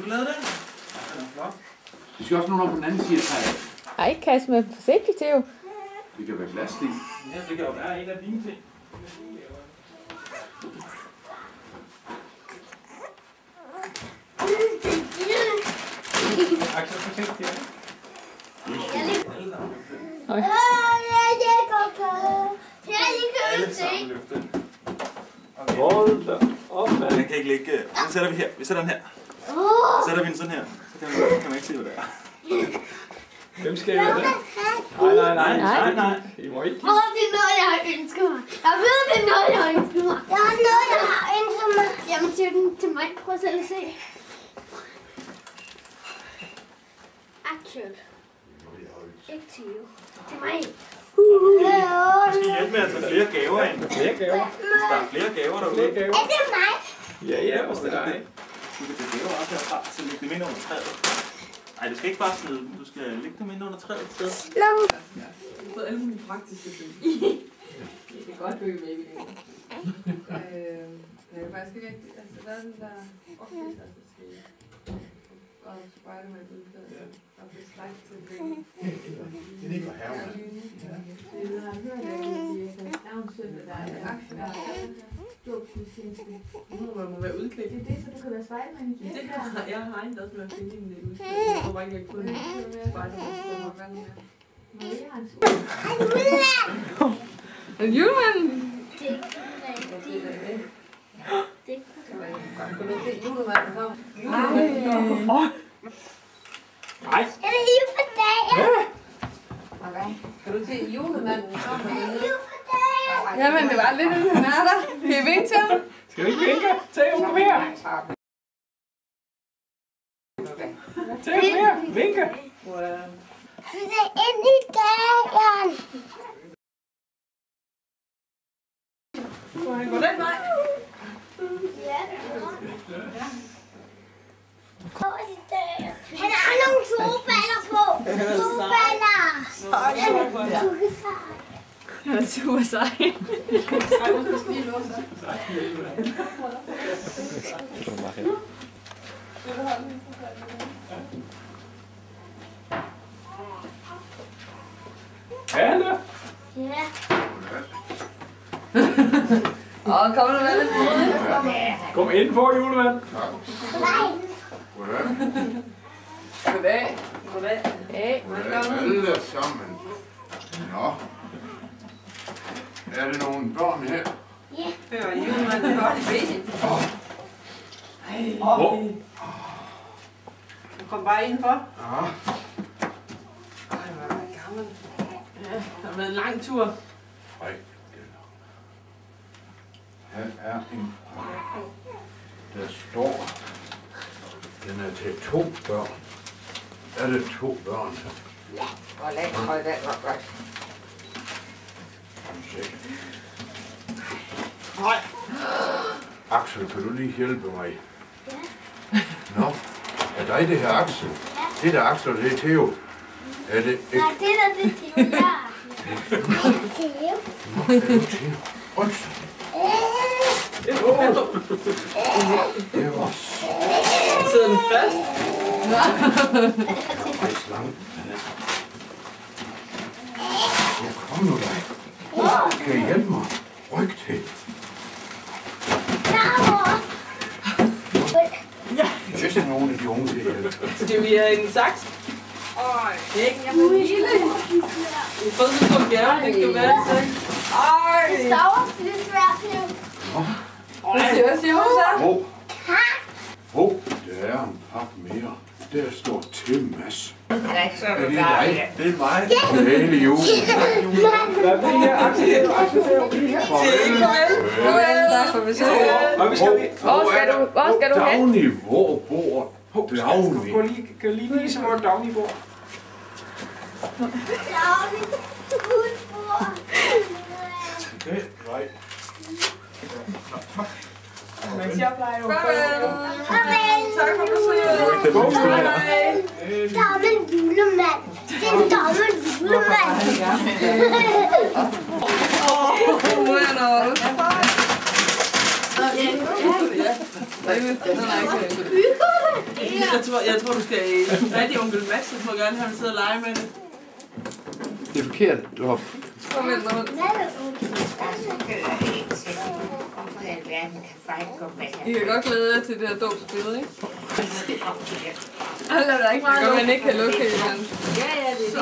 du lave den? Ja, den er flot. Vi skal også nogen på den anden side af træet. Ej, kaste med forsigtigt, Theo. Det kan være glasting. Ja, det kan jo være en af dine ting. Axel, forsigtigt, ja. Alle sammen løfte. Hold da op, mand. Den kan ikke ligge. Den sætter vi her. Vi sætter den her. Så sætter vi den sådan her. Så kan man ikke se, hvad det er. Hvem skal jeg det? Nej. I må ikke. Det er noget, jeg har ønsket mig. Jeg ved, det er noget, jeg har ønsket mig. Der er noget, jeg har ønsket mig. Jamen, det er den til mig. Prøv selv at se. Action. Ikke til jo. Til mig. Vi skal hjælpe med at tage flere gaver ind. Flere gaver. Hvis der er flere gaver derude. Flere gaver. Er det mig? Ja, også det er dig. Du kan tage gaver op herfra, så læg dem ind under træet. Nej, du skal ikke bare smide dem. Du skal lægge dem ind under træet et sted. Nå. Du har fået alle mulige praktiske ting. Det kan godt høre med i det. Jeg kan faktisk ikke rigtig... Altså, hvad er den der oplæser, der skal... Og spejle med udklædet. Og blive strækt til det. Det er lige for herren. Jeg har hørt, at der er en søn, der er aktier, der er man må være udklædt. Det er det, så du kan være spejlmand i det der. Jeg har en, der skal være finde en udklædt. Jeg tror bare ikke, jeg kunne spejlmand, så må være mere. Maria har en skole. Er det julemanden? Det er ikke rigtigt. Det Kan du se julemanden kom? Nej. er det lige for dagen? Kan du se julemanden kom? Jamen, det var lidt, han er der. Kan I vinke til ham? Skal vi ikke vinke? Theo, kom her. Theo, kom her. Vinke. Han er inde i døren. Må han gå den vej? Ja. Han har nogle solballer på. Solballer. Han er super sej. Anne. Ja. Kom nu med lidt. Kom ind på, julemand. Nej. Goddag. Hey. Alle sammen. Nå. Er det nogle børn her? Ja. Det var julemanden godt i benet. Du kom bare indenfor. Ja. Ej, hvor er det gammel. Ja, det har været en lang tur. Frederik. Her er en pakke. Der står, den er til 2 børn. Er det 2 børn her? Hold da, godt. Nej. Axel, kan du lige hjælpe mig? Ja. Nå, er dig det her Axel? Ja. Det der Axel, det er Theo. Er det ikke? Nej, det er Theo, ja. Theo. Nå, er du Theo? Undskyld. Det var Sidder den fast? slank. Ja, kom nu dig. Kan I hjælpe mig? Ryk til. Det er sådan nogle af de unge til at hjælpe. Skal vi have en saks? Ikke, jeg var lille. Vi har fået sådan en gave, det kan være det. Det står lidt svært nu. Hvad siger du så? Hov, der er en pakke mere. Der står til Mads. Ja, så Er det dig? Det er mig. Glædelig jul. Hvad er det her? Axel, Farvel, tak for besøget. Og vi skal lige... Hvor skal du hen? Dagny, hvor bor Dagny? Kan lige vise, hvor Dagny bor? Dagny, udbord. Det er vej. Farvel. Tak for besøget. Der er en julemand. Det er en dommel julemand. Nu er der også. Ja. Den er ikke Jeg tror, du skal fat i onkel Mads, jeg tror gerne, han vil sidde og lege med det. Det er forkert, du har... Kom ind, rundt. I kan godt glæde jer til det her dåbsbillede, ikke? Han lader ikke meget. Det kan man ikke kan lukke i den. Ja, det er lige så.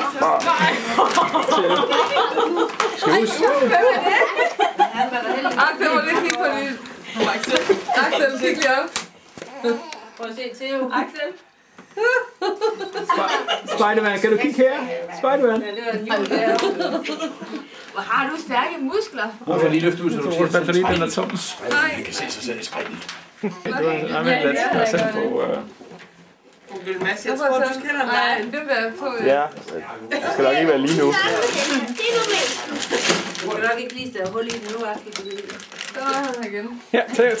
Axel, må lige kigge på det. Axel, kig lige op. Prøv at se Theo. Axel. Spiderman, kan du kigge her? Spiderman. Ja, det var en jul der. Hvor har du stærke muskler? Hvorfor lige løfte ud, så du siger til den er tom. Han kan se sig selv i spejlet. Lad os sætte på... Onkel Mads, jeg tror, du kender mig. Nej, det vil jeg på. Ja, det skal nok ikke være lige nu. Det er nu med. Du kan nok ikke lige stå hul i den nu, Axel. Så er han igen. Ja, Theo.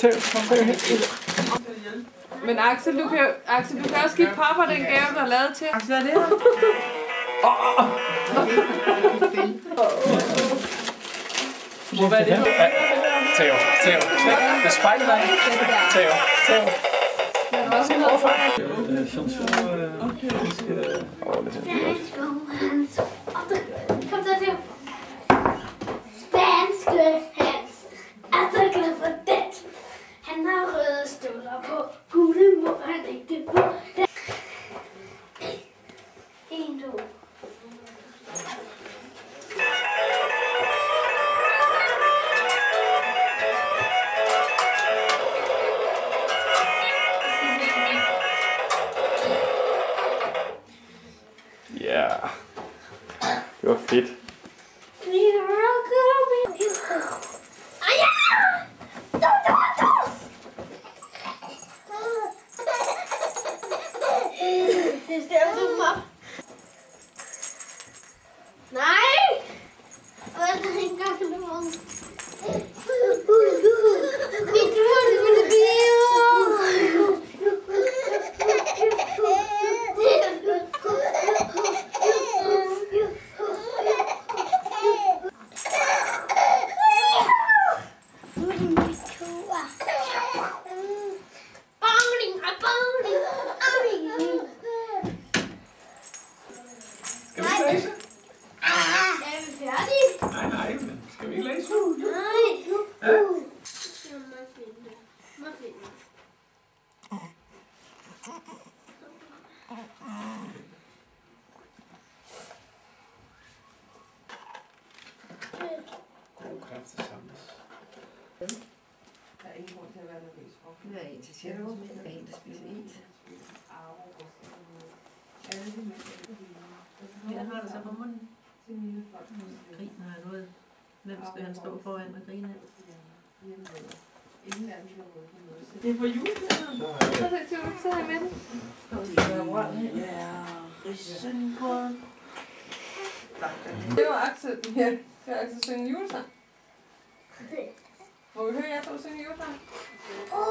Men Axel, du kan også give pappa den gave, der er lavet til. Axel, hvad er det her? Hvad er det? Theo. Det er Spiderman. Theo. Kom så til. Spanske Hans er så glad for det. Han har røde støvler på. Gule må han ikke på. 1, 2. Ja. Det var fedt. Det stemmer du op. Nej! Hvad er det ikke engang det var? Vi tror det ville blive. Nej, men skal vi ikke læse? God kræfter samles. Der er ingen grund til at være nervøs for. Der er en til sjældent, der er en, der spiser is. Ja, han har det så på munden. Griner af noget. Hvem skal han stå foran og grine af? Det er for julen. Så er jeg med den. Ja, risengrød. Det var Axel. Ja, det var Axel synge julesang. Må vi høre jer to synge julesang? Åh,